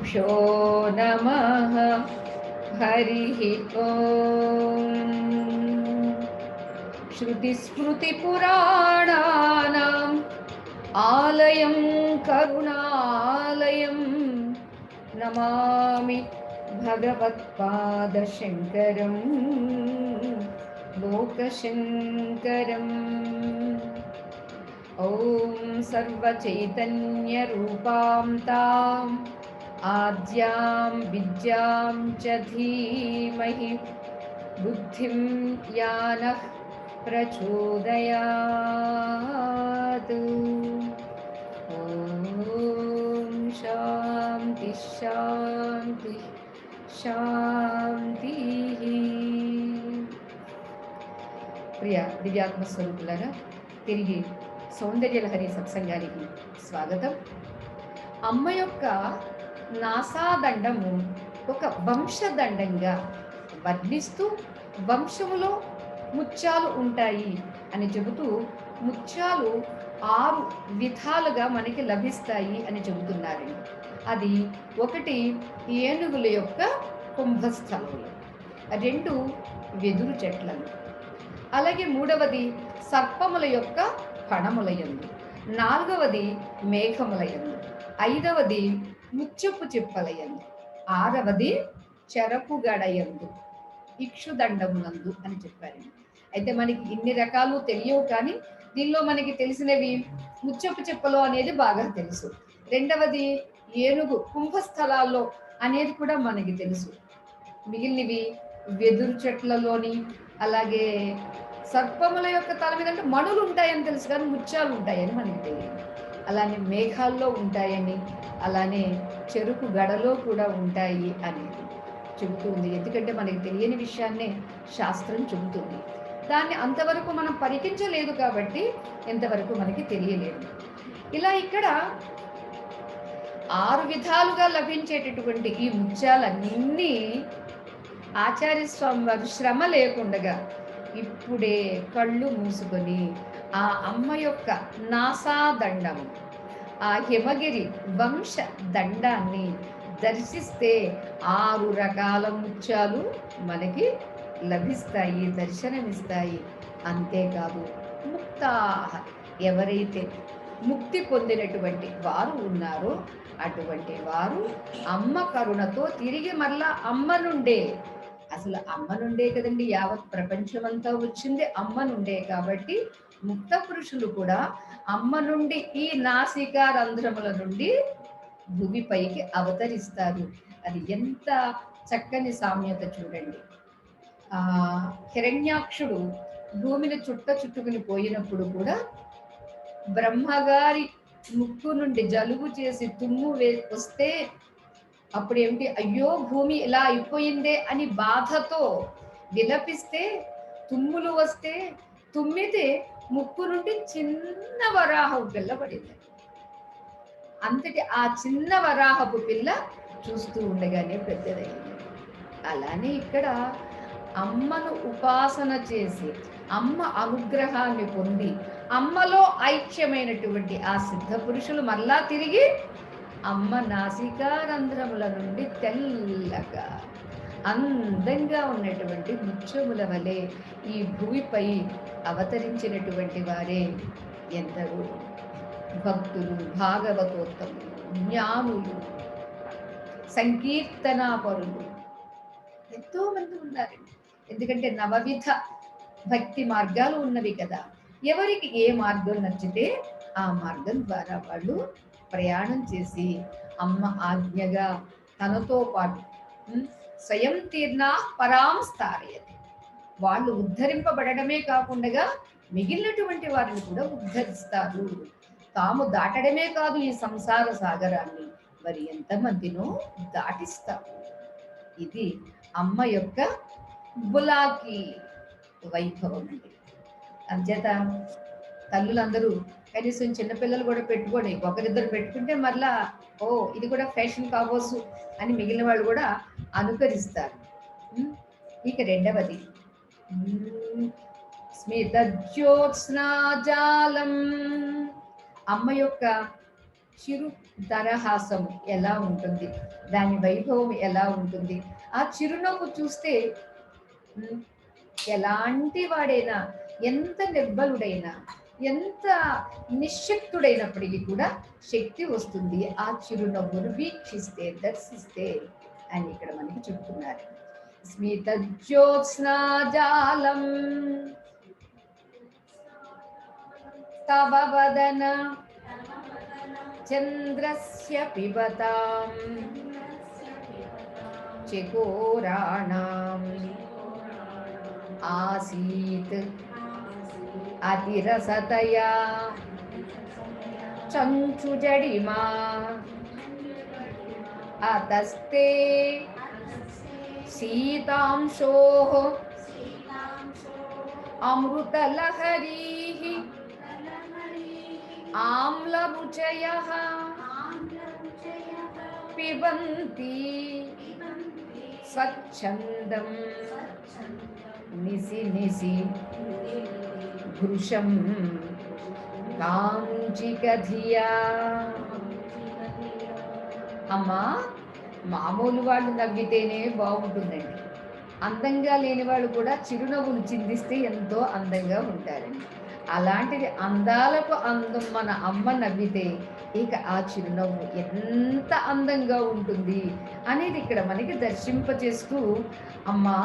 श्रीगुरुभ्यो नमः। हरिः ओम्। श्रुतिस्मृतिपुराणानाम् आलयं करुणालयं नमामि भगवत्पादशङ्करं लोकशङ्करम्। ॐ सर्वचैतन्यरूपां ताम् आद्यां विद्यां च धीमहि बुद्धिं यानः प्रचोदयात्। ॐ शान्ति शान्ति शान्तिः। ప్రియ దివ్యాత్మ స్వరూపులారా, తిరిగి సౌందర్యలహరి సత్సంగానికి స్వాగతం. అమ్మ యొక్క నాసాదండము ఒక వంశదండంగా వర్ణిస్తూ వంశములో ముత్యాలు ఉంటాయి అని చెబుతూ ముత్యాలు 6 విధాలుగా మనకి లభిస్తాయి అని చెబుతున్నారు. అది 1 ఏనుగుల యొక్క కుంభస్థలములు, 2 వెదురు చెట్లను, అలాగే 3వది సర్పముల యొక్క ఫణములయందు, 4వది మేఘములయందు, 5వది ముత్యపు చిప్పలయందు, 6వది చెరపు గడయందు, ఇక్షుదండమునందు అని చెప్పారు. అయితే మనకి ఇన్ని రకాలు తెలియవు, కానీ దీనిలో మనకి తెలిసినవి ముత్యపు చిప్పలో అనేది బాగా తెలుసు. 2వది ఏనుగు కుంభస్థలాల్లో అనేది కూడా మనకి తెలుసు. మిగిలినవి వెదురు చెట్లలోని, అలాగే సర్పముల యొక్క తల మీద అంటే మణులు ఉంటాయని తెలుసు, కానీ ముత్యాలు ఉంటాయని మనకి తెలియదు. అలానే మేఘాల్లో ఉంటాయని, అలానే చెరుకు గడలో కూడా ఉంటాయి అనేది చెబుతుంది. ఎందుకంటే మనకి తెలియని విషయాన్నే శాస్త్రం చెబుతుంది. దాన్ని అంతవరకు మనం పరికించలేదు కాబట్టి ఎంతవరకు మనకి తెలియలేదు. ఇలా ఇక్కడ 6 విధాలుగా లభించేటటువంటి ఈ ముత్యాలన్నీ ఆచార్య స్వామి వారు శ్రమ లేకుండగా ఇప్పుడే కళ్ళు మూసుకొని ఆ అమ్మ యొక్క నాసాదండము, ఆ హిమగిరి వంశ దండాన్ని దర్శిస్తే 6 రకాల ముత్యాలు మనకి లభిస్తాయి, దర్శనమిస్తాయి. అంతేకాదు ముక్తాహ, ఎవరైతే ముక్తి పొందినటువంటి వారు ఉన్నారో అటువంటి వారు అమ్మ కరుణతో తిరిగి మరలా అమ్మ నుండే, అసలు అమ్మ నుండే కదండి యావత్ ప్రపంచమంతా వచ్చింది అమ్మ నుండే. కాబట్టి ముక్త పురుషులు కూడా అమ్మ నుండి ఈ నాసికా రంధ్రముల నుండి భూమిపైకి అవతరిస్తారు. అది ఎంత చక్కని సామ్యత చూడండి. హిరణ్యాక్షుడు భూమిని చుట్టుకుని పోయినప్పుడు కూడా బ్రహ్మగారి ముక్కు నుండి జలుబు చేసి తుమ్ము వస్తే అప్పుడు ఏమిటి, అయ్యో భూమి ఇలా అయిపోయిందే అని బాధతో విలపిస్తే, తుమ్ములు వస్తే తుమ్మితే ముక్కు నుండి చిన్న వరాహపు పిల్ల పడింది. అంతటి ఆ చిన్న వరాహపు పిల్ల చూస్తూ ఉండగానే పెద్దదయ్యింది. అలానే ఇక్కడ అమ్మను ఉపాసన చేసి అమ్మ అనుగ్రహాన్ని పొంది అమ్మలో ఐక్యమైనటువంటి ఆ సిద్ధ పురుషులు మళ్ళా తిరిగి అమ్మ నాసికా రంధ్రముల నుండి తెల్లగా అందంగా ఉన్నటువంటి ముత్యముల వలె ఈ భూమిపై అవతరించినటువంటి వారే ఎందరో భక్తులు, భాగవతోత్తములు, జ్ఞానులు, సంకీర్తనాపరులు ఎంతో మంది ఉన్నారండి. ఎందుకంటే 9 విధ భక్తి మార్గాలు ఉన్నవి కదా. ఎవరికి ఏ మార్గం నచ్చితే ఆ మార్గం ద్వారా వాళ్ళు ప్రయాణం చేసి అమ్మ ఆజ్ఞగా తనతో పాటు స్వయం తీర్ణా పరాం స్థారయతి, వాళ్ళు ఉద్ధరింపబడమే కాకుండా మిగిలినటువంటి వారిని కూడా ఉద్ధరిస్తారు. తాము దాటడమే కాదు ఈ సంసార సాగరాన్ని, మరి ఎంతమందినో దాటిస్తారు. ఇది అమ్మ యొక్క బులాకి వైభవం అండి. అంచేత తల్లులందరూ కనీసం చిన్నపిల్లలు కూడా పెట్టుకొని, 1-2 పెట్టుకుంటే మరలా ఓ ఇది కూడా ఫ్యాషన్ కావచ్చు అని మిగిలిన వాళ్ళు కూడా అనుకరిస్తారు. ఇక 2వది స్మితజ్యోత్స్నాజాలం, అమ్మ యొక్క చిరు దరహాసం ఎలా ఉంటుంది, దాని వైభవం ఎలా ఉంటుంది. ఆ చిరునవ్వు చూస్తే ఎలాంటి వాడైనా, ఎంత నిర్బలుడైనా, ఎంత నిశ్శక్తుడైనప్పటికీ కూడా శక్తి వస్తుంది ఆ చిరునవ్వును వీక్షిస్తే, దర్శిస్తే అని ఇక్కడ మనకి చెప్తున్నారు. స్మిత జ్యోత్స్నాజాలం తవ వదన చంద్రస్య పిబతాం చకోరాణాం ఆసీత్ అతిరసతయా చంచుజడిమా అతస్తే సీతాంశోః అమృతలహరీః ఆమ్లరుచయః పిబంతి స్వచ్ఛందం నిసి నిసి భృశం కాంచికధియా. అమ్మా, మామూలు వాళ్ళు నవ్వితేనే బాగుంటుందండి. అందంగా లేని వాళ్ళు కూడా చిరునవ్వులు చిందిస్తే ఎంతో అందంగా ఉంటారండి. అలాంటిది అందాలకు అందం మన అమ్మ నవ్వితే ఇక ఆ చిరునవ్వు ఎంత అందంగా ఉంటుంది అనేది ఇక్కడ మనకి దర్శింపచేస్తూ, అమ్మా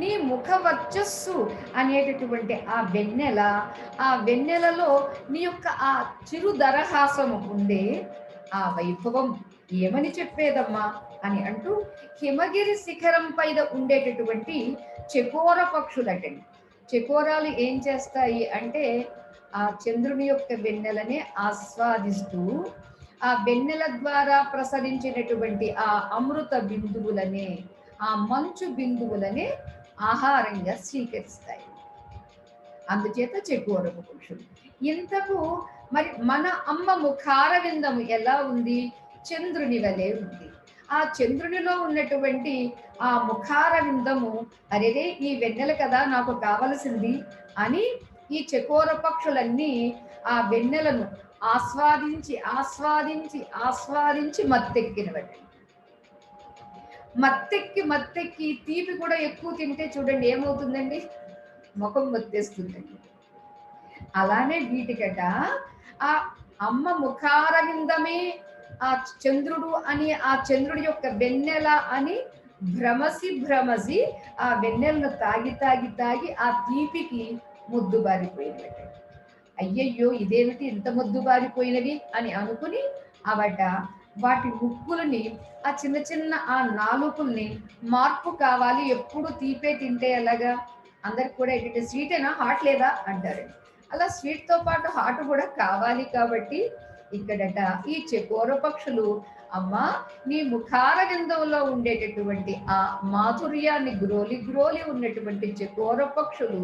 నీ ముఖ వర్చస్సు అనేటటువంటి ఆ వెన్నెల, ఆ వెన్నెలలో నీ యొక్క ఆ చిరు దరహాసము ఉండే ఆ వైభవం ఏమని చెప్పేదమ్మా అని అంటూ, హిమగిరి శిఖరం పైన ఉండేటటువంటి చకోర పక్షులటండి. చకోరాలు ఏం చేస్తాయి అంటే ఆ చంద్రుని యొక్క వెన్నెలని ఆస్వాదిస్తూ ఆ వెన్నెల ద్వారా ప్రసరించినటువంటి ఆ అమృత బిందువులనే, ఆ మంచు బిందువులనే ఆహారంగా స్వీకరిస్తాయి. అందుచేత చకోరపు పక్షులు. ఇంతకు మరి మన అమ్మ ముఖారవిందము ఎలా ఉంది? చంద్రుని వలె ఉంది. ఆ చంద్రునిలో ఉన్నటువంటి ఆ ముఖారవిందము, అరేరే ఈ వెన్నెల కదా నాకు కావలసింది అని ఈ చకోర పక్షులన్నీ ఆ వెన్నెలను ఆస్వాదించి ఆస్వాదించి ఆస్వాదించి మత్తెక్కినవట. మత్తెక్కి తీపి కూడా ఎక్కువ తింటే చూడండి ఏమవుతుందండి, ముఖం మత్తేస్తుందండి. అలానే వీటికట ఆ అమ్మ ముఖారవిందమే ఆ చంద్రుడు అని, ఆ చంద్రుడి యొక్క వెన్నెల అని భ్రమసి ఆ వెన్నెలను తాగి ఆ తీపికి ముద్దుబారిపోయినవి. అయ్యయ్యో ఇదేమిటి ఇంత ముద్దుబారిపోయినవి అని అనుకుని వాటి ముక్కులని, ఆ చిన్న చిన్న ఆ నాలుకల్ని మార్పు కావాలి, ఎప్పుడు తీపే తింటే ఎలాగా, అందరికి కూడా ఏంటంటే స్వీటేనా హాట్ లేదా అంటారండి. అలా స్వీట్తో పాటు హాట్ కూడా కావాలి కాబట్టి ఇక్కడట ఈ చకోర పక్షులు, అమ్మా నీ ముఖారవిందంలో ఉండేటటువంటి ఆ మాధుర్యాన్ని గ్రోలి ఉన్నటువంటి చకోర పక్షులు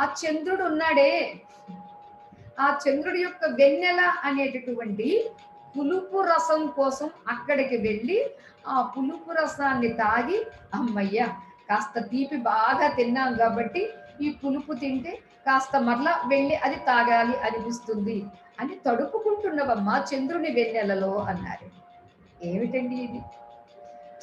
ఆ చంద్రుడు ఉన్నాడే, ఆ చంద్రుడి యొక్క వెన్నెల అనేటటువంటి పులుపు రసం కోసం అక్కడికి వెళ్ళి ఆ పులుపు రసాన్ని తాగి, అమ్మయ్య కాస్త తీపి బాగా తిన్నాం కాబట్టి ఈ పులుపు తింటే కాస్త మరలా వెళ్ళి అది తాగాలి అనిపిస్తుంది అని తడుపుకుంటున్నవమ్మా చంద్రుని వెన్నెలలో అన్నారు. ఏమిటండి ఇది?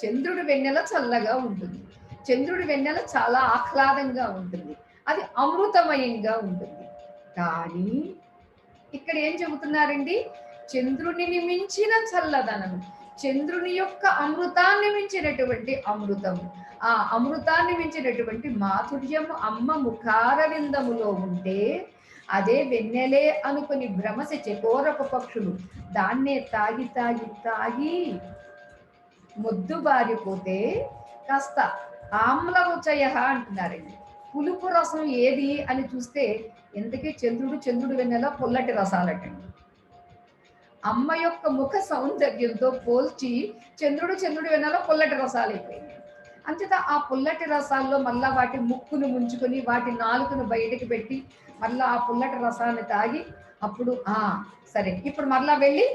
చంద్రుడి వెన్నెల చల్లగా ఉంటుంది, చంద్రుడి వెన్నెల చాలా ఆహ్లాదంగా ఉంటుంది, అది అమృతమయంగా ఉంటుంది. కానీ ఇక్కడ ఏం చెబుతున్నారండి? చంద్రుని మించిన చల్లదనం, చంద్రుని యొక్క అమృతాన్ని మించినటువంటి అమృతం, ఆ అమృతాన్ని మించినటువంటి మాధుర్యము అమ్మ ముఖారవిందములో ఉంటే అదే వెన్నెలే అనుకుని భ్రమసి చకోరపు పక్షులు దాన్నే తాగి మొద్దుబారిపోతే కాస్త ఆమ్లరుచయ అంటున్నారండి. పులుపు రసం ఏది అని చూస్తే ఎందుకే చంద్రుడు వెన్నెల పుల్లటి రసాలటండి. అమ్మ యొక్క ముఖ సౌందర్యంతో పోల్చి చంద్రుడు వెన్నెల పుల్లటి రసాలు అయిపోయింది. అంచేత ఆ పుల్లటి రసాల్లో మళ్ళా వాటి ముక్కును ముంచుకొని వాటి నాలుకను బయటకు పెట్టి మళ్ళా ఆ పుల్లటి రసాన్ని తాగి అప్పుడు సరే ఇప్పుడు మళ్ళా వెళ్ళి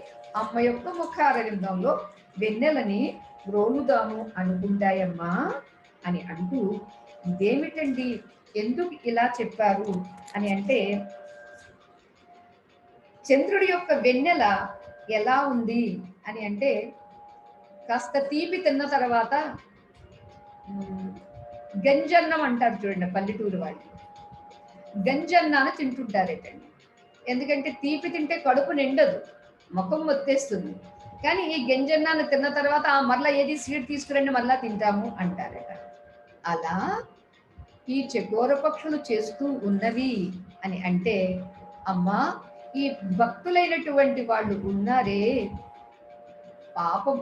అమ్మ యొక్క ముఖారవిందంలో వెన్నెలని రోలుదాము అనుకుంటాయమ్మా అని అంటూ, ఇదేమిటండి ఎందుకు ఇలా చెప్పారు అని అంటే, చంద్రుడి యొక్క వెన్నెల ఎలా ఉంది అని అంటే, కాస్త తీపి తిన్న తర్వాత గంజన్నం అంటారు చూడండి పల్లెటూరు వాళ్ళు, గంజన్నాన్ని తింటుంటారేటండి. ఎందుకంటే తీపి తింటే కడుపు నిండదు, ముఖం మొత్తేస్తుంది. కానీ ఈ గంజన్నాన్ని తిన్న తర్వాత మరలా ఏది స్వీట్ తీసుకురండి మరలా తింటాము అంటారట. అలా ఈ చకోర పక్షులు చేస్తూ ఉన్నవి అని అంటే, అమ్మా ఈ భక్తులైనటువంటి వాళ్ళు ఉన్నారే, పాపం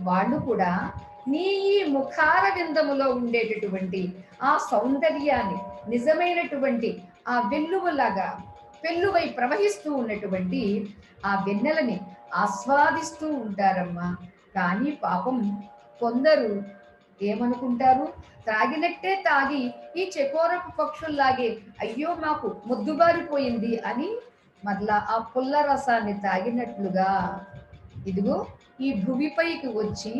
వాళ్ళు కూడా నీ ఈ ముఖార విందములో ఉండేటటువంటి ఆ సౌందర్యాన్ని, నిజమైనటువంటి ఆ వెల్లువలాగా పెళ్ళువై ప్రవహిస్తూ ఉన్నటువంటి ఆ వెన్నెలని ఆస్వాదిస్తూ ఉంటారమ్మా. కానీ పాపం కొందరు ఏమనుకుంటారు, త్రాగినట్టే తాగి ఈ చకోరపు పక్షుల్లాగే అయ్యో మాకు ముద్దుబారిపోయింది అని మరలా ఆ పుల్ల రసాన్ని తాగినట్లుగా ఇదిగో ఈ భూమిపైకి వచ్చి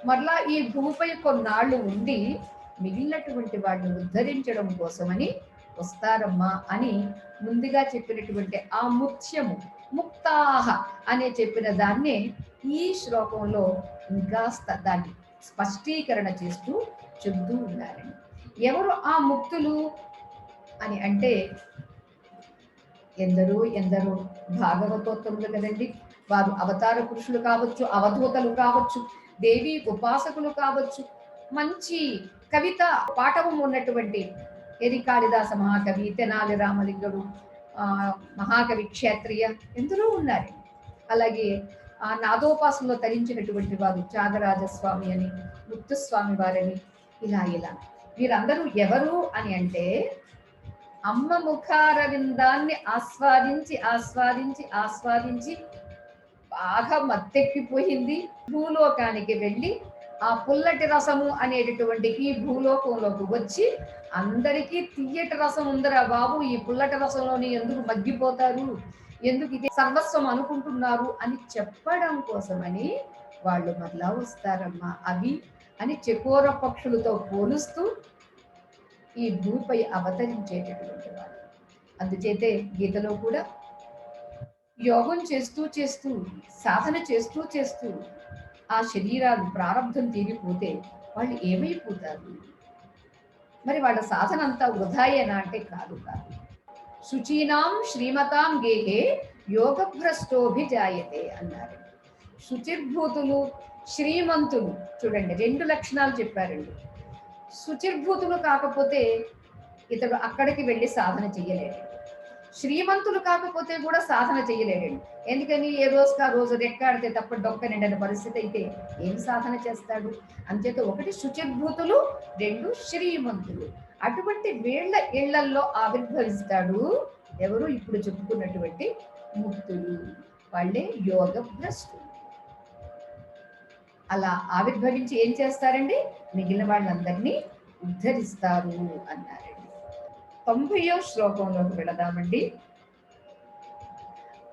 మరలా ఈ భూమిపై కొన్నాళ్ళు ఉండి మిగిలినటువంటి వాడిని ఉద్ధరించడం కోసమని వస్తారమ్మా అని ముందుగా చెప్పినటువంటి ఆ ముత్యము ముక్తాహ అనే చెప్పిన దాన్నే ఈ శ్లోకంలో ఇంకాస్త దాన్ని స్పష్టీకరణ చేస్తూ చెబుతూ ఉన్నారండి. ఎవరు ఆ ముక్తులు అని అంటే, ఎందరో ఎందరో భాగవతోత్తములు కదండి. వారు అవతార పురుషులు కావచ్చు, అవధూతలు కావచ్చు, దేవి ఉపాసకులు కావచ్చు, మంచి కవిత పాఠవం ఉన్నటువంటి ఏది కాళిదాస మహాకవి, తెనాలి రామలింగుడు, మహాకవి క్షేత్రియ ఎందరో ఉన్నారు. అలాగే ఆ నాదోపాసనలో తరించినటువంటి వారు త్యాగరాజస్వామి అని, ముత్తుస్వామి వారని, ఇలా ఇలా వీరందరూ ఎవరు అని అంటే, అమ్మ ముఖారవిందాన్ని ఆస్వాదించి ఆస్వాదించి ఆస్వాదించి బాగా మత్తెక్కిపోయింది. భూలోకానికి వెళ్ళి ఆ పుల్లటి రసము అనేటటువంటి ఈ భూలోకంలోకి వచ్చి అందరికీ తియ్యటి రసం ఉందరా బాబు, ఈ పుల్లటి రసంలోని ఎందుకు మగ్గిపోతారు, ఎందుకు ఇది సర్వస్వం అనుకుంటున్నారు అని చెప్పడం కోసమని వాళ్ళు మరలా వస్తారమ్మా. అవి అని చకోర పక్షులతో పోలుస్తూ ఈ భూమిపై అవతరించేటటువంటి వాడు. అందుచేతే గీతలో కూడా యోగం చేస్తూ చేస్తూ, సాధన చేస్తూ చేస్తూ ఆ శరీరాలు ప్రారంభం తీరిపోతే వాళ్ళు ఏమైపోతారు? మరి వాళ్ళ సాధన అంతా వృధాయేనా అంటే కాదు కాదు. శుచీనాం శ్రీమతాం గేహే యోగభ్రష్టోభిజాయతే అన్నారు. శుచిర్భూతులు, శ్రీమంతులు, చూడండి రెండు లక్షణాలు చెప్పారండి. శుచిర్భూతులు కాకపోతే ఇతడు అక్కడికి వెళ్ళి సాధన చెయ్యలేడు. శ్రీమంతులు కాకపోతే కూడా సాధన చెయ్యలేడు. ఎందుకని ఏ రోజుకి ఆ రోజు రెక్కాడితే తప్ప డొక్క నిండని పరిస్థితి అయితే ఏం సాధన చేస్తాడు? అంచేత ఒకటి శుచిర్భూతులు, రెండు శ్రీమంతులు. అటువంటి వీళ్ళ ఇళ్లల్లో ఆవిర్భవిస్తాడు ఎవరు? ఇప్పుడు చెప్పుకున్నటువంటి ముక్తులు, వాళ్ళే యోగ భ్రష్టులు. అలా ఆవిర్భవించి ఏం చేస్తారండి? మిగిలిన వాళ్ళందరినీ ఉద్ధరిస్తారు అన్నారండి. 90వ శ్లోకంలోకి వెళదామండి.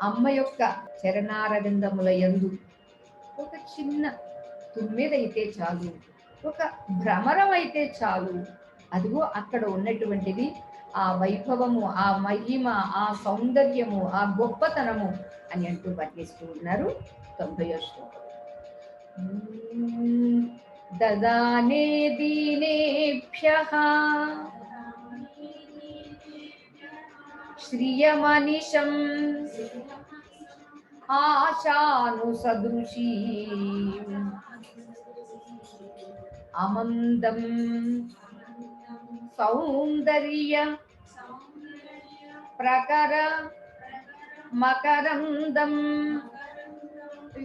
అమ్మ యొక్క చరణారవిందముల యందు ఒక చిన్న తుమ్మెదైతే చాలు, ఒక భ్రమరం అయితే చాలు, అదిగో అక్కడ ఉన్నటువంటిది ఆ వైభవము, ఆ మహిమ, ఆ సౌందర్యము, ఆ గొప్పతనము అని అంటూ వర్ణిస్తూ ఉన్నారు 90వ శ్లోకం. దదానే దీనేభ్యః శ్రియమనిశం ఆశాను సదృశీ అమందం సౌందర్య ప్రకర మకరందం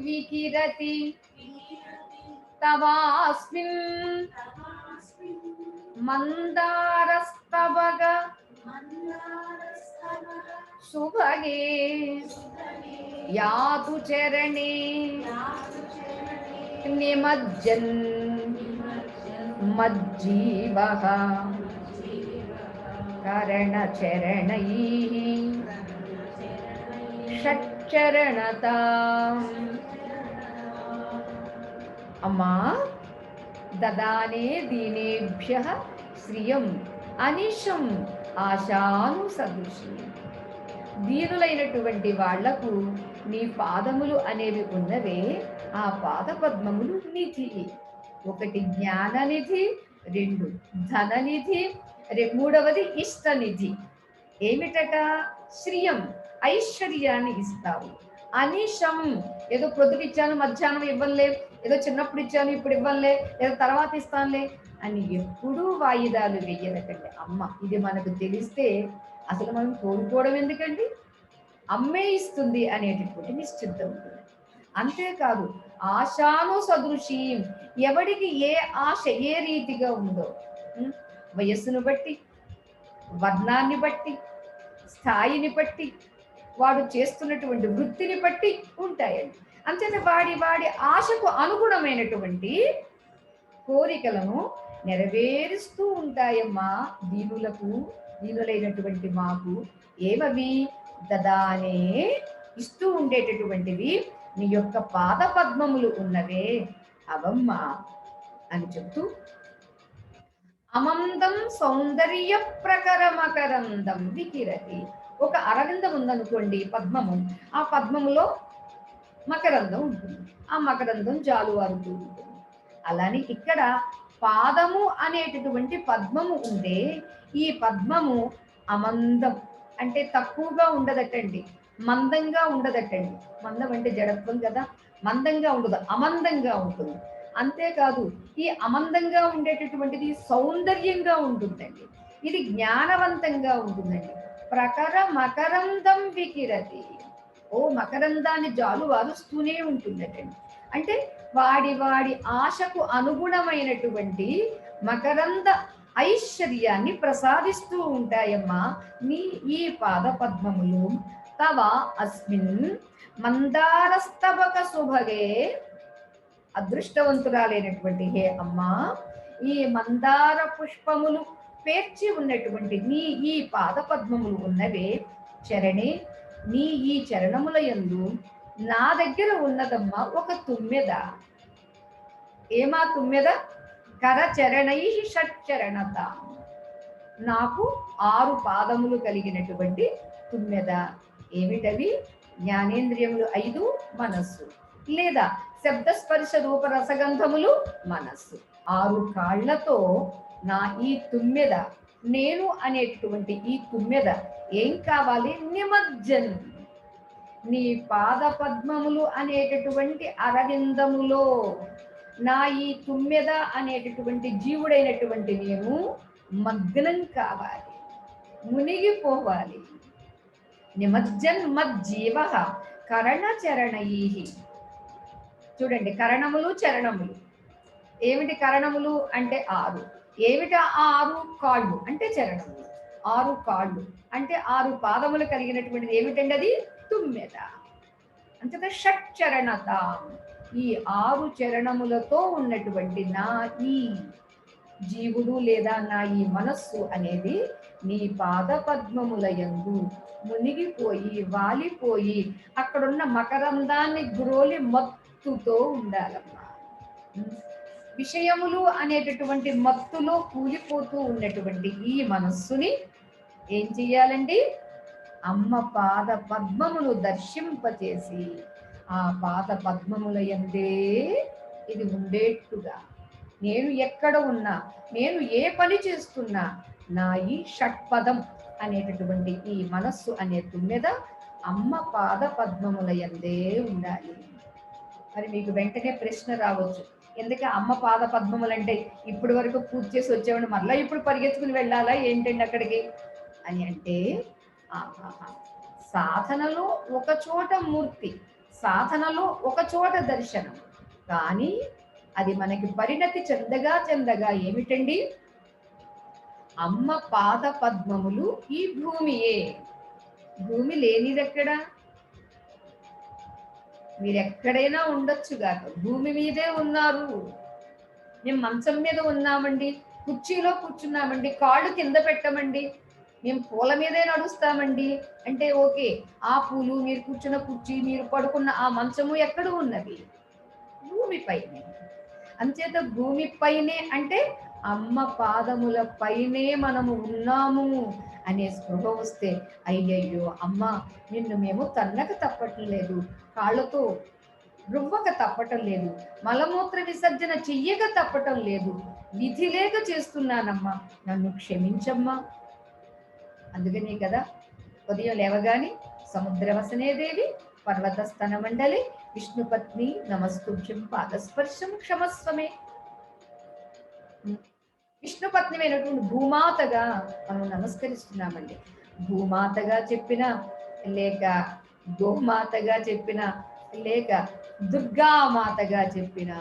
వికిరతి తవాస్మిన్ మందారస్తవగ సుభగే యాతు చరణే నిమజ్జన్ మజ్జీవః కరణచరణైః షట్చరణతాం. అమ్మా దదానే దీనేభ్యః శ్రియం అనిశం ఆశాను సదృశి. దీనులైనటువంటి వాళ్లకు నీ పాదములు అనేవి ఉన్నవే, ఆ పాద పద్మములు నిధి. ఒకటి జ్ఞాననిధి, రెండు ధననిధి, మూడవది ఇష్టనిధి. ఏమిటట? శ్రియం, ఐశ్వర్యాన్ని ఇస్తావు. అనిశం, ఏదో ప్రొద్దుట ఇచ్చాను మధ్యాహ్నం ఇవ్వలే, ఏదో చిన్నప్పుడు ఇచ్చాను ఇప్పుడు ఇవ్వలే, ఏదో తర్వాత ఇస్తానులే అని ఎప్పుడూ వాయిదాలు వెయ్యదటండి అమ్మ. ఇది మనకు తెలిస్తే అసలు మనం కోరుకోవడం ఎందుకండి? అమ్మే ఇస్తుంది అనేటటువంటి నిశ్చింత ఉంటుంది. అంతేకాదు ఆశాను సదృశీం, ఎవడికి ఏ ఆశ ఏ రీతిగా ఉందో, వయస్సును బట్టి, వర్ణాన్ని బట్టి, స్థాయిని బట్టి, వాడు చేస్తున్నటువంటి వృత్తిని బట్టి ఉంటాయండి. అంతేత వాడి వాడి ఆశకు అనుగుణమైనటువంటి కోరికలను నెరవేరుస్తూ ఉంటాయమ్మా దీనులకు, దీనులైనటువంటి మాకు. ఏమవి? దదానే, ఇస్తూ ఉండేటటువంటివి నీ యొక్క పాద పద్మములు ఉన్నవే అవమ్మా అని చెప్తూ, అమందం సౌందర్య ప్రకరమకరందం వికిరతి. ఒక అరవిందం ఉందనుకోండి, పద్మము, ఆ పద్మములో మకరందం ఉంటుంది, ఆ మకరందం జాలువారుతూ ఉంటుంది. అలానే ఇక్కడ పాదము అనేటటువంటి పద్మము ఉంటే, ఈ పద్మము అమందం అంటే తక్కువగా ఉండదటండి, మందంగా ఉండదటండి. మందం అంటే జడత్వం కదా, మందంగా ఉండదు, అమందంగా ఉంటుంది. అంతేకాదు ఈ అమందంగా ఉండేటటువంటిది సౌందర్యంగా ఉంటుందండి, ఇది జ్ఞానవంతంగా ఉంటుందండి. ప్రకర మకరందం వికిరతి, ఓ మకరందాన్ని జాలువారుస్తూనే ఉంటుందటండి. అంటే వాడి వాడి ఆశకు అనుగుణమైనటువంటి మకరంద ఐశ్వర్యాన్ని ప్రసాదిస్తూ ఉంటాయమ్మా నీ ఈ పాద పద్మములు. తవ అస్మిన్ మందారస్తబక సుభగే, అదృష్టవంతురాలైనటువంటి హే అమ్మా, ఈ మందార పుష్పములు పేర్చి ఉన్నటువంటి నీ ఈ పాద పద్మములు ఉన్నవే చరణే, నీ ఈ చరణముల యందు నా దగ్గర ఉన్నదమ్మా ఒక తుమ్మెద. ఏమా తుమ్మెద? కరచరణై షట్చరణత, నాకు 6 పాదములు కలిగినటువంటి తుమ్మెద. ఏమిటవి? జ్ఞానేంద్రియములు 5, మనస్సు, లేదా శబ్దస్పర్శ రూప రసగంధములు మనస్సు. 6 కాళ్లతో నా ఈ తుమ్మెద, నేను అనేటటువంటి ఈ తుమ్మెద ఏం కావాలి? నిమజ్జన్, నీ పాద పద్మములు అనేటటువంటి అరవిందములో నా ఈ తుమ్మెద అనేటటువంటి జీవుడైనటువంటి నేను మగ్నం కావాలి, మునిగిపోవాలి. నిమజ్జన్ మజ్జీవ కరణచరణై. చూడండి, కరణములు చరణములు. ఏమిటి కరణములు అంటే 6, ఏమిటి ఆ 6? కాళ్ళు అంటే చరణములు, 6 కాళ్ళు అంటే 6 పాదములు కలిగినటువంటిది ఏమిటండి? అది తుమ్మెద. అంతేత షట్చరణత, ఈ 6 చరణములతో ఉన్నటువంటి నా ఈ జీవుడు లేదా నా ఈ మనస్సు అనేది నీ పాద పద్మముల యందు మునిగిపోయి వాలిపోయి అక్కడున్న మకరందాన్ని గ్రోలి మత్తుతో ఉండాలమ్మా. విషయములు అనేటటువంటి మత్తులో కూలిపోతూ ఉన్నటువంటి ఈ మనస్సుని ఏం చెయ్యాలండి? అమ్మ పాద పద్మములు దర్శింపచేసి ఆ పాద పద్మముల యందే ఇది ఉండేట్టుగా, నేను ఎక్కడ ఉన్నా, నేను ఏ పని చేస్తున్నా, నా ఈ షట్పదం అనేటటువంటి ఈ మనస్సు అనే తుమ్మెద అమ్మ పాద పద్మముల యందే ఉండాలి. మరి మీకు వెంటనే ప్రశ్న రావచ్చు, ఎందుకంటే అమ్మ పాద పద్మములు అంటే ఇప్పటి వరకు పూజ చేసి వచ్చేవాడు మరలా ఇప్పుడు పరిగెత్తుకుని వెళ్ళాలా ఏంటండి అక్కడికి అని అంటే, సాధనలో ఒక చోట మూర్తి, సాధనలో ఒక చోట దర్శనం, కానీ అది మనకి పరిణతి చెందగా చెందగా ఏమిటండి? అమ్మ పాద పద్మములు ఈ భూమియే. భూమి లేనిదెక్కడ? మీరెక్కడైనా ఉండొచ్చు గాక, భూమి మీదే ఉన్నారు. మేము మంచం మీద ఉన్నామండి, కుర్చీలో కూర్చున్నామండి, కాళ్ళు కింద పెట్టమండి, మేము పూల మీదే నడుస్తామండి అంటే ఓకే, ఆ పూలు, మీరు కూర్చున్న కుర్చీ, మీరు పడుకున్న ఆ మంచము ఎక్కడ ఉన్నది? భూమిపైనే. అంచేత భూమిపైనే అంటే అమ్మ పాదముల పైనే మనము ఉన్నాము అనే స్పృహ వస్తే, అయ్యయ్యో అమ్మ నిన్ను మేము తన్నక తప్పటం లేదు, కాళ్ళతో రువ్వక తప్పటం లేదు, మలమూత్ర విసర్జన చెయ్యక తప్పటం లేదు, విధి లేక చేస్తున్నానమ్మా, నన్ను క్షమించమ్మా. అందుకనే కదా ఉదయం లేవగాని సముద్రవసనేదేవి పర్వతస్తన మండలి విష్ణుపత్ని నమస్తుభ్యం పాదస్పర్శం క్షమస్వమే. విష్ణుపత్నిమైనటువంటి భూమాతగా మనం నమస్కరిస్తున్నామండి. భూమాతగా చెప్పిన, లేక గోమాతగా చెప్పిన, లేక దుర్గామాతగా చెప్పిన,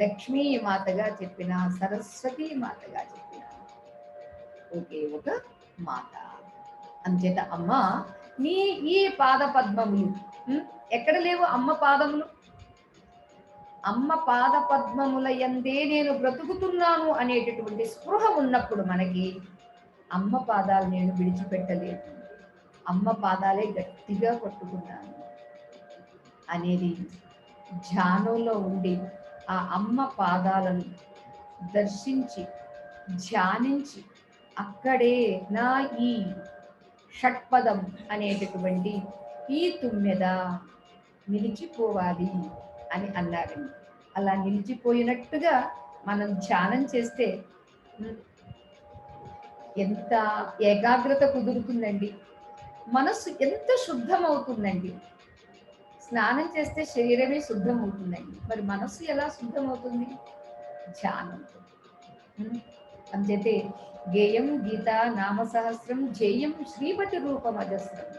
లక్ష్మీమాతగా చెప్పిన, సరస్వతీ మాతగా చెప్పిన ఒకే ఒక మాత. అంచేత అమ్మ నీ ఈ పాద పద్మములు ఎక్కడ లేవు? అమ్మ పాదములు. అమ్మ పాద పద్మముల యందే నేను బ్రతుకుతున్నాను అనేటటువంటి స్పృహ ఉన్నప్పుడు మనకి అమ్మ పాదాలు నేను విడిచిపెట్టలేదు, అమ్మ పాదాలే గట్టిగా పట్టుకున్నాను అనేది ధ్యానంలో ఉండి ఆ అమ్మ పాదాలను దర్శించి ధ్యానించి అక్కడే నా ఈ షట్పదం అనేటటువంటి ఈ తుమ్మెద నిలిచిపోవాలి అని అన్నారండి. అలా నిలిచిపోయినట్టుగా మనం ధ్యానం చేస్తే ఎంత ఏకాగ్రత కుదురుతుందండి, మనస్సు ఎంత శుద్ధమవుతుందండి. స్నానం చేస్తే శరీరమే శుద్ధం అవుతుందండి, మరి మనస్సు ఎలా శుద్ధమవుతుంది? ధ్యానంతో. అంచేతే గేయం గీతా నామ సహస్రం జేయం శ్రీపతి రూపమజస్రం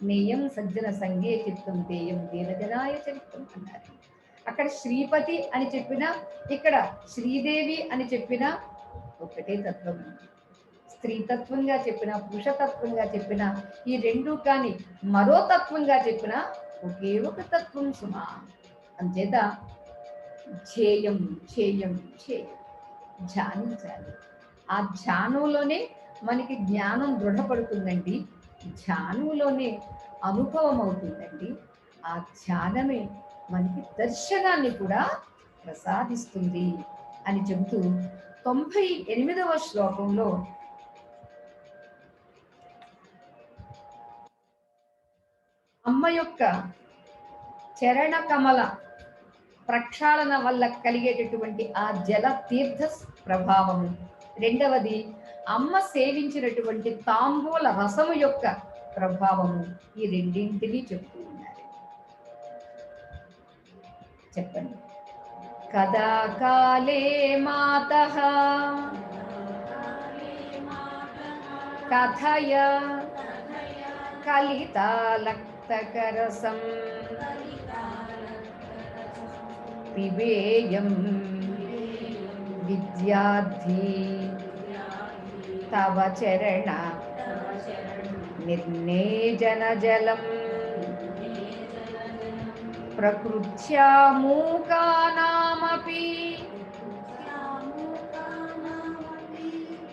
నేయం సజ్జన సంగే చిత్తం దేయం దీనజనాయ చరిత్రం అన్నారు. అక్కడ శ్రీపతి అని చెప్పినా, ఇక్కడ శ్రీదేవి అని చెప్పినా ఒకటే తత్వం. స్త్రీతత్వంగా చెప్పినా, పురుషతత్వంగా చెప్పినా, ఈ రెండు కానీ మరో తత్వంగా చెప్పినా ఒకే ఒక తత్వం సుమా. అంచేత ధ్యేయం ధ్యేయం ధ్యేయం ధ్యానించాలి. ఆ ధ్యానంలోనే మనకి జ్ఞానం దృఢపడుతుందండి, ధ్యానంలోనే అనుభవం అవుతుందండి. ఆ ధ్యానమే మనకి దర్శనాన్ని కూడా ప్రసాదిస్తుంది అని చెబుతూ 98వ శ్లోకంలో అమ్మ యొక్క చరణ కమల ప్రక్షాళన వల్ల కలిగేటటువంటి ఆ జల తీర్థ ప్రభావము, రెండవది అమ్మ సేవించినటువంటి తాంబూల రసము యొక్క ప్రభావము, ఈ రెండింటినీ చెప్తూ ఉన్నారు. చెప్పండి. కదా కాలే మాతః కథయ కలితాలక్తకరసం పిబేయం విద్యార్థి తవ చరణ నిర్నేజన జలం ప్రకృత్యా మూకానామపి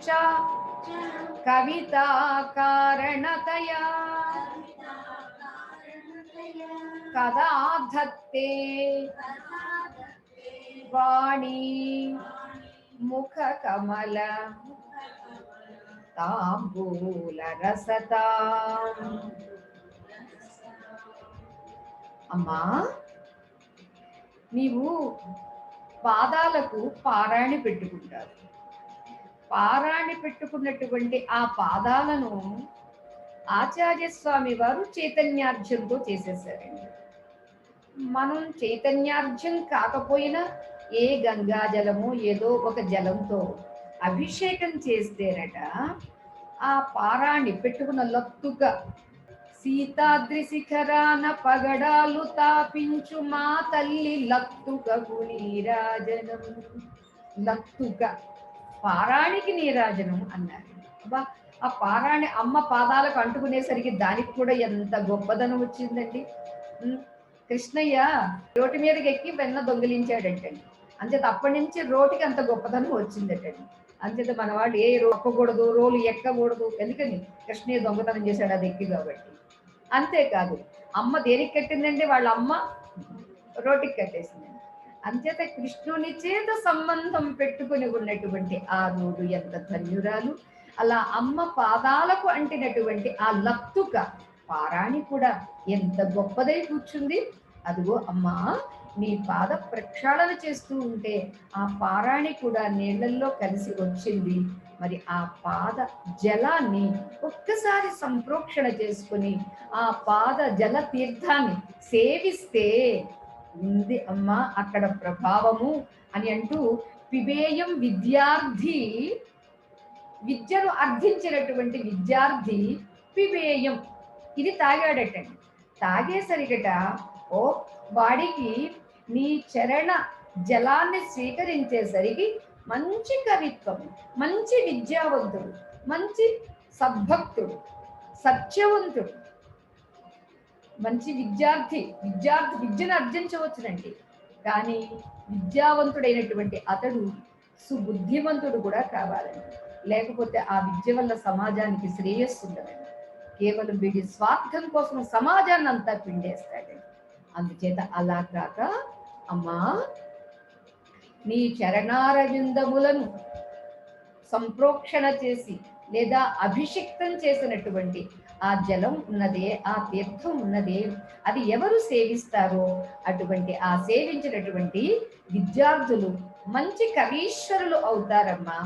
చ కవితా కారణతయా కదా ధత్తే వాణి ముఖ కమల తాంబూల రసతా. అమ్మా నీవు పాదాలకు పారాణి పెట్టుకుంటారు, పారాణి పెట్టుకున్నటువంటి ఆ పాదాలను ఆచార్య స్వామి వారు చైతన్యార్జంతో చేసేసారండి. మనం చైతన్యార్జం కాకపోయినా ఏ గంగా జలము ఏదో ఒక జలంతో అభిషేకం చేస్తేనట ఆ పారాణి పెట్టుకున్న లత్తుగా సీతాద్రి శిఖరాన పగడాలు తాపించు మా తల్లి లత్తుకకు నీరాజనం. లత్తుక పారాణికి నీరాజనం అన్నారు. అబ్బా ఆ పారాణి అమ్మ పాదాలకు అంటుకునేసరికి దానికి కూడా ఎంత గొప్పదనం వచ్చిందండి. కృష్ణయ్య రోటి మీదకి ఎక్కి వెన్న దొంగిలించాడంటండి, అంచేత అప్పటి నుంచి రోటికి అంత గొప్పదనం వచ్చిందటండి. అంచేత మన వాళ్ళు ఏ ఎక్కకూడదు, రోలు ఎక్కకూడదు, ఎందుకని కృష్ణయ్య దొంగతనం చేశాడు అది ఎక్కి కాబట్టి. అంతేకాదు అమ్మ దేనికి కట్టిందండి, వాళ్ళ అమ్మ రోటికి కట్టేసిందండి. అంచేత కృష్ణుని చేత సంబంధం పెట్టుకుని ఉన్నటువంటి ఆ రోడ్డు ఎంత ధన్యురాలు. అలా అమ్మ పాదాలకు అంటినటువంటి ఆ లత్తుక పారాణి కూడా ఎంత గొప్పదై కూర్చుంది. అదిగో అమ్మా, నీ పాద ప్రక్షాళన చేస్తూ ఉంటే ఆ పారాణి కూడా నీళ్ళల్లో కలిసి వచ్చింది. మరి ఆ పాద జలాన్ని ఒక్కసారి సంప్రోక్షణ చేసుకుని ఆ పాద జల తీర్థాన్ని సేవిస్తే ఉంది అమ్మ అక్కడ ప్రభావము అని అంటూ, పిబేయం విద్యార్థి, విద్యను అర్థించినటువంటి విద్యార్థి పిబేయం ఇది తాగాడటండి. తాగేసరిగట ఓ వాడికి నీ చరణ జలాన్ని స్వీకరించేసరికి మంచి కవిత్వం, మంచి విద్యావంతుడు, మంచి సద్భక్తుడు, సత్యవంతుడు, మంచి విద్యార్థి విద్యను అర్జించవచ్చునండి. కానీ విద్యావంతుడైనటువంటి అతడు సుబుద్ధిమంతుడు కూడా కావాలండి. లేకపోతే ఆ విద్య వల్ల సమాజానికి శ్రేయస్సు ఉండదండి. కేవలం వీడి స్వార్థం కోసం సమాజాన్ని అంతా పిండేస్తాడండి. అందుచేత అలా కాక అమ్మా, నీ చరణారవిందములను సంప్రోక్షణ చేసి లేదా అభిషిక్తం చేసినటువంటి ఆ జలం ఉన్నదే, ఆ తీర్థం ఉన్నదే, అది ఎవరు సేవిస్తారో అటువంటి ఆ సేవించినటువంటి విద్యార్థులు మంచి కవీశ్వరులు అవుతారమ్మా.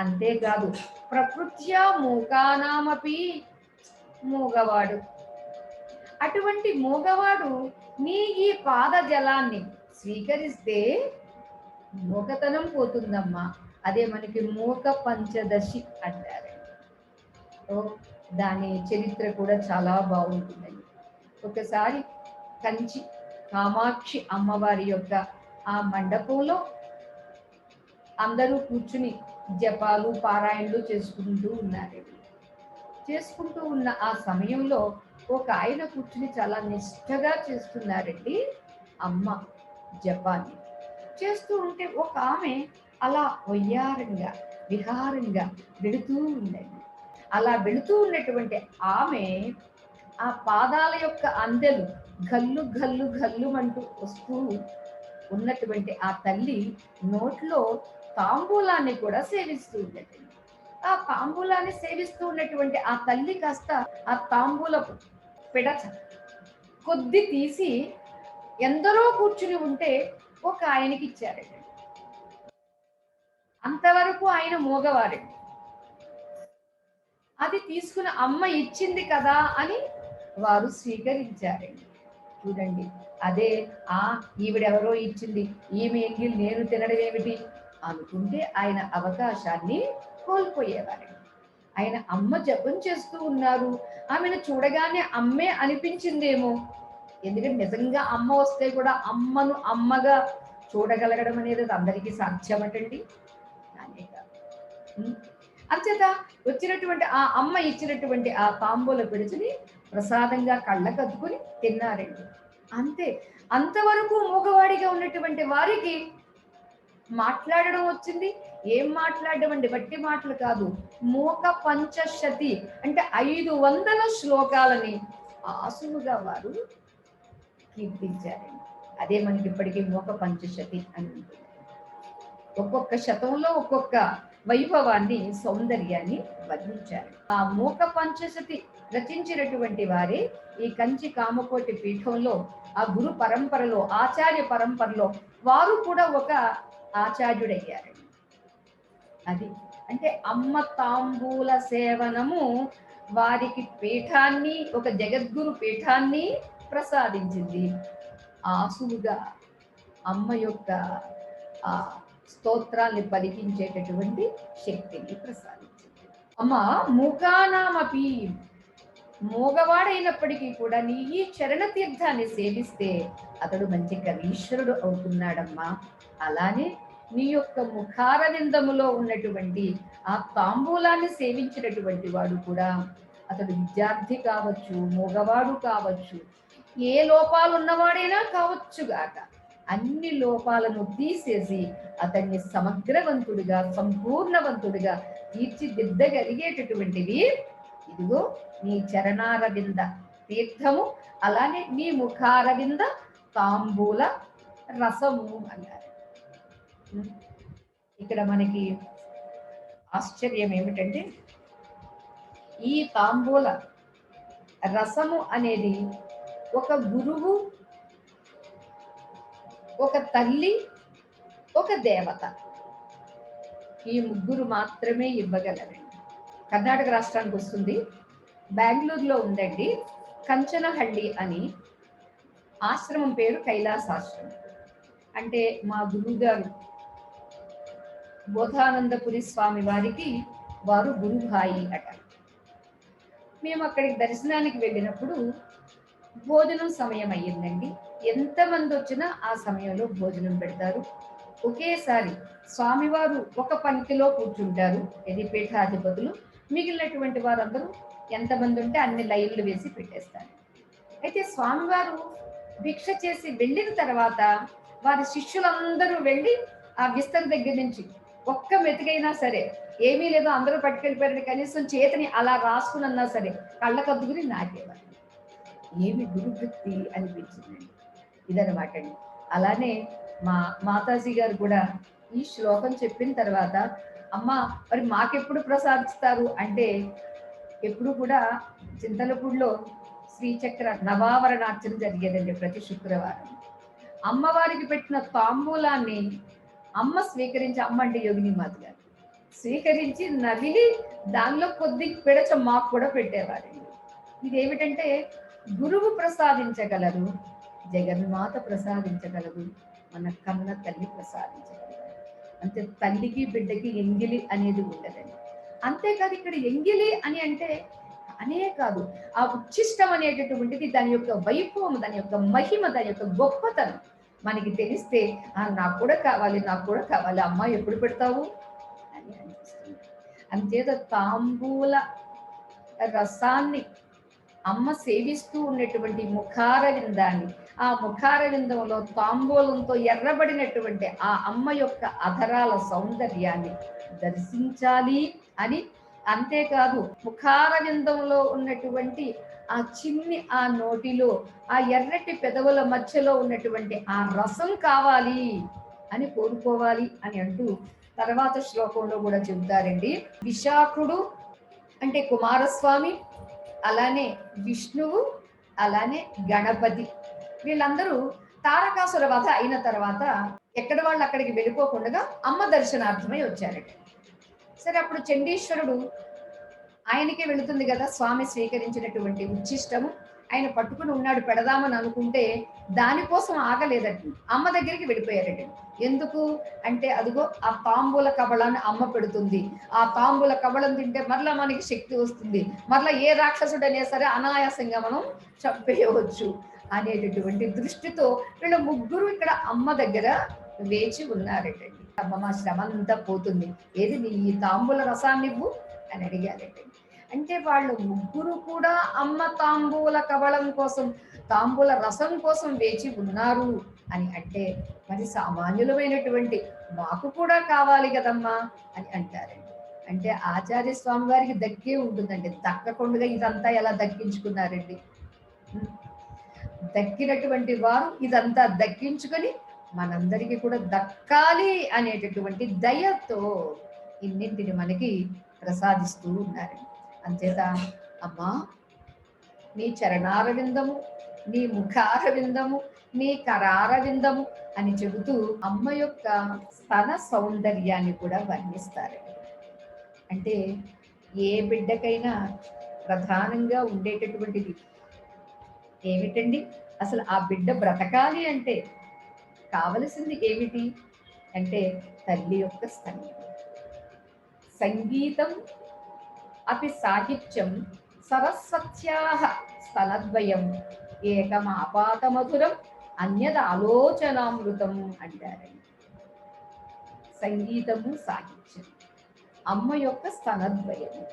అంతేకాదు ప్రకృత్యా మూకానామపి, మూగవాడు, అటువంటి మూగవాడు నీ ఈ పాద జలాన్ని స్వీకరిస్తే మూకతనం పోతుందమ్మా. అదే మనకి మూక పంచదశి అంటారు. దాని చరిత్ర కూడా చాలా బాగుంటుందండి. ఒకసారి కంచి కామాక్షి అమ్మవారి యొక్క ఆ మండపంలో అందరూ కూర్చుని జపాలు పారాయణలు చేసుకుంటూ ఉన్నారు. చేసుకుంటూ ఉన్న ఆ సమయంలో ఒక ఆయన కూర్చుని చాలా నిష్ఠగా చేస్తున్నారండి అమ్మ జపాన్ని. చేస్తూ ఉంటే ఒక ఆమె అలా వయ్యారంగా విహారంగా వెళుతూ ఉందండి. అలా వెళుతూ ఉన్నటువంటి ఆమె ఆ పాదాల యొక్క అందెలు గల్లు గల్లు గల్లు అంటూ వస్తూ ఉన్నటువంటి ఆ తల్లి నోట్లో తాంబూలాన్ని కూడా సేవిస్తూ ఉండేది. ఆ తాంబూలాన్ని సేవిస్తూ ఉన్నటువంటి ఆ తల్లి కాస్త ఆ తాంబూలపు పిడచ కొద్ది తీసి ఎందరో కూర్చుని ఉంటే ఒక ఆయనకి ఇచ్చారండి. అంతవరకు ఆయన మోగవారండి. అది తీసుకుని అమ్మ ఇచ్చింది కదా అని వారు స్వీకరించారండి. చూడండి, అదే ఈవిడెవరో ఇచ్చింది, ఈమె ఎంగిల్ నేను తినడం ఏమిటి అనుకుంటే ఆయన అవకాశాన్ని కోల్పోయేవారండి. ఆయన అమ్మ జపం చేస్తూ ఉన్నారు, ఆమెను చూడగానే అమ్మే అనిపించిందేమో. ఎందుకంటే నిజంగా అమ్మ వస్తే కూడా అమ్మను అమ్మగా చూడగలగడం అనేది అందరికీ సాధ్యమటండి. అంచేత వచ్చినటువంటి ఆ అమ్మ ఇచ్చినటువంటి ఆ తాంబూల పిడుచుని ప్రసాదంగా కళ్ళకద్దుకుని తిన్నారండి. అంతే. అంతవరకు మూగవాడిగా ఉన్నటువంటి వారికి మాట్లాడడం వచ్చింది. ఏం మాట్లాడడం అండి, బట్టి మాటలు కాదు, మూక పంచశతి అంటే 500 శ్లోకాలని ఆసులుగా వారు కీర్తించారండి. అదే మనకి ఇప్పటికీ మూక పంచశతి అని ఉంటుంది. ఒక్కొక్క శతంలో ఒక్కొక్క వైభవాన్ని, సౌందర్యాన్ని వర్ణించారు. ఆ మూక పంచశతి రచించినటువంటి వారే ఈ కంచి కామకోటి పీఠంలో ఆ గురు పరంపరలో ఆచార్య పరంపరలో వారు కూడా ఒక ఆచార్యుడయ్యారు. అది అంటే అమ్మ తాంబూల సేవనము వారికి పీఠాన్ని, ఒక జగద్గురు పీఠాన్ని ప్రసాదించింది. ఆసులుగా అమ్మ యొక్క ఆ స్తోత్రాన్ని పలికించేటటువంటి శక్తిని ప్రసాదించింది. అమ్మ మూకానామపి, మూగవాడైనప్పటికీ కూడా నీ ఈ చరణ తీర్థాన్ని సేవిస్తే అతడు మంచి కవీశ్వరుడు అవుతున్నాడమ్మా. అలానే నీ యొక్క ముఖారవిందములో ఉన్నటువంటి ఆ తాంబూలాన్ని సేవించినటువంటి వాడు కూడా అతడు విద్యార్థి కావచ్చు, మూగవాడు కావచ్చు, ఏ లోపాలు ఉన్నవాడైనా కావచ్చుగాక, అన్ని లోపాలను తీసేసి అతన్ని సమగ్రవంతుడిగా, సంపూర్ణవంతుడిగా తీర్చిదిద్దగలిగేటటువంటివి ఇదిగో నీ చరణారవింద తీర్థము, అలానే నీ ముఖారవింద తాంబూల రసము అన్నారు. ఇక్కడ మనకి ఆశ్చర్యం ఏమిటంటే ఈ తాంబూల రసము అనేది ఒక గురువు, ఒక తల్లి, ఒక దేవత, ఈ ముగ్గురు మాత్రమే ఇవ్వగలరండి. కర్ణాటక రాష్ట్రానికి వస్తుంది. బెంగళూరులో ఉందండి కంచనహಳ್ಳಿ అని ఆశ్రమం పేరు కైలాసాశ్రమం. అంటే మా గురువు గారు బోధానందపురి స్వామి వారికి వారు గురుభాయి అట. మేము అక్కడికి దర్శనానికి వెళ్ళినప్పుడు భోజనం సమయం అయ్యిందండి. ఎంతమంది వచ్చినా ఆ సమయంలో భోజనం పెడతారు. ఒకేసారి స్వామివారు ఒక పంక్తిలో కూర్చుంటారు, ఇది పీఠాధిపతులు. మిగిలినటువంటి వారందరూ ఎంతమంది ఉంటే అన్ని లైన్లు వేసి పెట్టేస్తారు. అయితే స్వామివారు భిక్ష చేసి వెళ్ళిన తర్వాత వారి శిష్యులందరూ వెళ్ళి ఆ విస్తర దగ్గర నుంచి ఒక్క మెతుకైనా సరే, ఏమీ లేదో అందరూ పట్టుకెళ్ళిపోయారు, కనీసం చేతిని అలా రాసుకున్నా సరే కళ్ళకద్దుకుని నాకేవారు. ఏమి గురుభక్తి అనిపించిందండి. ఇదనమాట అండి. అలానే మా మాతాజీ గారు కూడా ఈ శ్లోకం చెప్పిన తర్వాత, అమ్మ మరి మాకెప్పుడు ప్రసాదిస్తారు అంటే, ఎప్పుడు కూడా చింతలపూడిలో శ్రీచక్ర నవావరణార్చన జరిగేదండి ప్రతి శుక్రవారం. అమ్మవారికి పెట్టిన తాంబూలాన్ని అమ్మ స్వీకరించి, అమ్మ అంటే యోగిని మాత గారు స్వీకరించి నవిలి దానిలో కొద్ది పిడచ మాకు కూడా పెట్టేవారండి. ఇదేమిటంటే గురువు ప్రసాదించగలరు, జగన్మాత ప్రసాదించగలరు, మన కన్న తల్లి ప్రసాదించగలరు. అంతే, తల్లికి బిడ్డకి ఎంగిలి అనేది ఉండదండి. అంతేకాదు ఇక్కడ ఎంగిలి అని అంటే అనే కాదు, ఆ ఉచ్ఛిష్టం అనేటటువంటిది దాని యొక్క వైభవం, దాని యొక్క మహిమ, దాని యొక్క గొప్పతనం మనకి తెలిస్తే నాకు కూడా కావాలి, నాకు కూడా కావాలి, అమ్మ ఎప్పుడు పెడతావు అని అనిపిస్తుంది. అంతేత తాంబూల రసాన్ని అమ్మ సేవిస్తూ ఉన్నటువంటి ముఖార విందాన్ని, ఆ ముఖార విందంలో తాంబూలంతో ఎర్రబడినటువంటి ఆ అమ్మ యొక్క అధరాల సౌందర్యాన్ని దర్శించాలి అని, అంతేకాదు ముఖార విందంలో ఉన్నటువంటి ఆ చిన్ని ఆ నోటిలో ఆ ఎర్రటి పెదవుల మధ్యలో ఉన్నటువంటి ఆ రసం కావాలి అని కోరుకోవాలి అని అంటూ తర్వాత శ్లోకంలో కూడా చెబుతారండి. విశాఖుడు అంటే కుమారస్వామి, అలానే విష్ణువు, అలానే గణపతి, వీళ్ళందరూ తారకాసుర వధ అయిన తర్వాత ఎక్కడ వాళ్ళు అక్కడికి వెళ్ళిపోకుండా అమ్మ దర్శనార్థమై వచ్చారట. సరే, అప్పుడు చండీశ్వరుడు ఆయనకే వెళుతుంది కదా స్వామి స్వీకరించినటువంటి ఉచ్ఛిష్టము, ఆయన పట్టుకుని ఉన్నాడు, పెడదామని అనుకుంటే దానికోసం ఆగలేదట, అమ్మ దగ్గరికి వెళ్ళిపోయారట. ఎందుకు అంటే అదిగో ఆ తాంబూల కబళాన్ని అమ్మ పెడుతుంది, ఆ తాంబూల కబళం తింటే మరలా మనకి శక్తి వస్తుంది, మరలా ఏ రాక్షసుడైనా సరే అనాయాసంగా మనం చంపేయవచ్చు అనేటటువంటి దృష్టితో వీళ్ళ ముగ్గురు ఇక్కడ అమ్మ దగ్గర వేచి ఉన్నారటండి. అమ్మ మా శ్రమ అంతా పోతుంది, ఏది నీ ఈ తాంబూల రసాన్ని ఇవ్వు అని అడిగారటండి. అంటే వాళ్ళు ముగ్గురు కూడా అమ్మ తాంబూల కబళం కోసం, తాంబూల రసం కోసం వేచి ఉన్నారు అని అంటే మరి సామాన్యులమైనటువంటి మాకు కూడా కావాలి కదమ్మా అని అంటారండి. అంటే ఆచార్య స్వామి వారికి దక్కే ఉంటుందండి, దక్కకుండా ఇదంతా ఎలా దక్కించుకున్నారండి. దక్కినటువంటి వారు ఇదంతా దక్కించుకొని మనందరికీ కూడా దక్కాలి అనేటటువంటి దయతో ఇన్నింటిని మనకి ప్రసాదిస్తూ ఉన్నారు. అంచేత అమ్మా నీ చరణారవిందము, నీ ముఖారవిందము, నీ కరారవిందము అని చెబుతూ అమ్మ యొక్క స్తన సౌందర్యాన్ని కూడా వర్ణిస్తారు. అంటే ఏ బిడ్డకైనా ప్రధానంగా ఉండేటటువంటిది ఏమిటండి, అసలు ఆ బిడ్డ బ్రతకాలి అంటే కావలసింది ఏమిటి అంటే తల్లి యొక్క స్తనం. సంగీతం అపి సాహిత్యం సరస్వత్యాః స్తనద్వయం ఏకమాపాత మధురం అన్యద్ ఆలోచనామృతం అంటారండి. సంగీతము సాహిత్యం అమ్మ యొక్క స్తనద్వయము.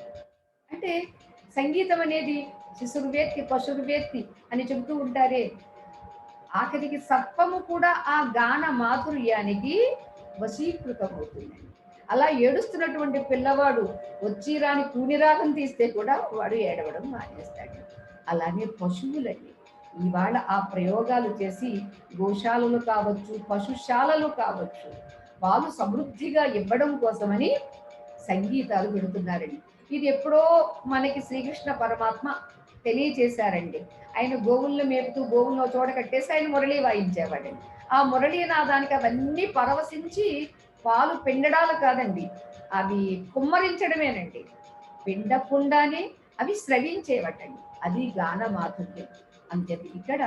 అంటే సంగీతం అనేది శిశుర్వేత్తి పశుర్వేత్తి అని చెబుతూ ఉంటారే, ఆఖరికి సర్పము కూడా ఆ గాన మాధుర్యానికి వశీకృతమవుతుందండి. అలా ఏడుస్తున్నటువంటి పిల్లవాడు వచ్చి రాని కూనిరాగం తీస్తే కూడా వాడు ఏడవడం మానేస్తాడు. అలానే పశువులండి ఇవాళ ఆ ప్రయోగాలు చేసి గోశాలలు కావచ్చు, పశుశాలలు కావచ్చు, వాళ్ళు సమృద్ధిగా ఇవ్వడం కోసమని సంగీతాలు పెడుతున్నారండి. ఇది ఎప్పుడో మనకి శ్రీకృష్ణ పరమాత్మ తెలియచేశారండి. ఆయన గోవులను మేపుతూ గోవులను ఒక చోట కట్టేసి ఆయన మురళి వాయించేవాడండి. ఆ మురళీనాదానికి అవన్నీ పరవశించి పాలు పిండడాలు కాదండి, అవి కుమ్మరించడమేనండి. పిండకుండానే అవి స్రవించేవటండి. అది గాన మాధుర్యం. అంతేది ఇక్కడ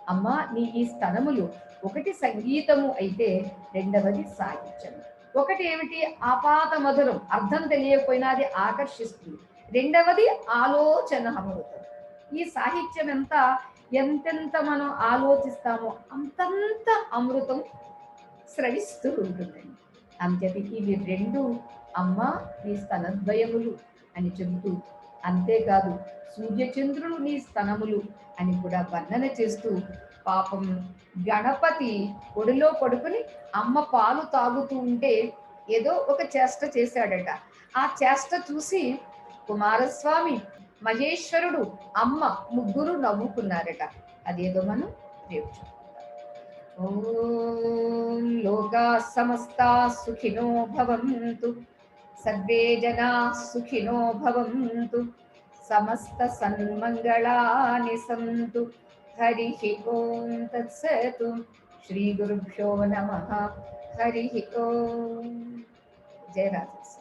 అమ్మ నీ ఈ స్తనములు ఒకటి సంగీతము అయితే రెండవది సాహిత్యం. ఒకటి ఏమిటి, ఆపాత మధురం, అర్థం తెలియకపోయినా అది ఆకర్షిస్తుంది. రెండవది ఆలోచన అమృతం. ఈ సాహిత్యం ఎంతెంత మనం ఆలోచిస్తామో అంతంత అమృతం స్రవిస్తూ ఉంటుందండి. అంతేది ఇవి రెండు అమ్మ నీ స్తనద్వయములు అని చెబుతూ, అంతేకాదు సూర్యచంద్రులు నీ స్తనములు అని కూడా వర్ణన చేస్తూ, పాపం గణపతి ఒడిలో పడుకుని అమ్మ పాలు తాగుతూ ఉంటే ఏదో ఒక చేష్ట చేశాడట. ఆ చేష్ట చూసి కుమారస్వామి, మహేశ్వరుడు, అమ్మ ముగ్గురు నవ్వుకున్నారట. అదేదో మనం రేపు చూద్దాం. ఓం లోకా సమస్తా సుఖినో భవంతు, సర్వే జనా సుఖినో భవంతు, సమస్త సన్మంగళాని సంతు. హరి ఓం తత్సతు. శ్రీ గురుభ్యో నమః. హరి ఓం. జయ రాజేశ్వరి.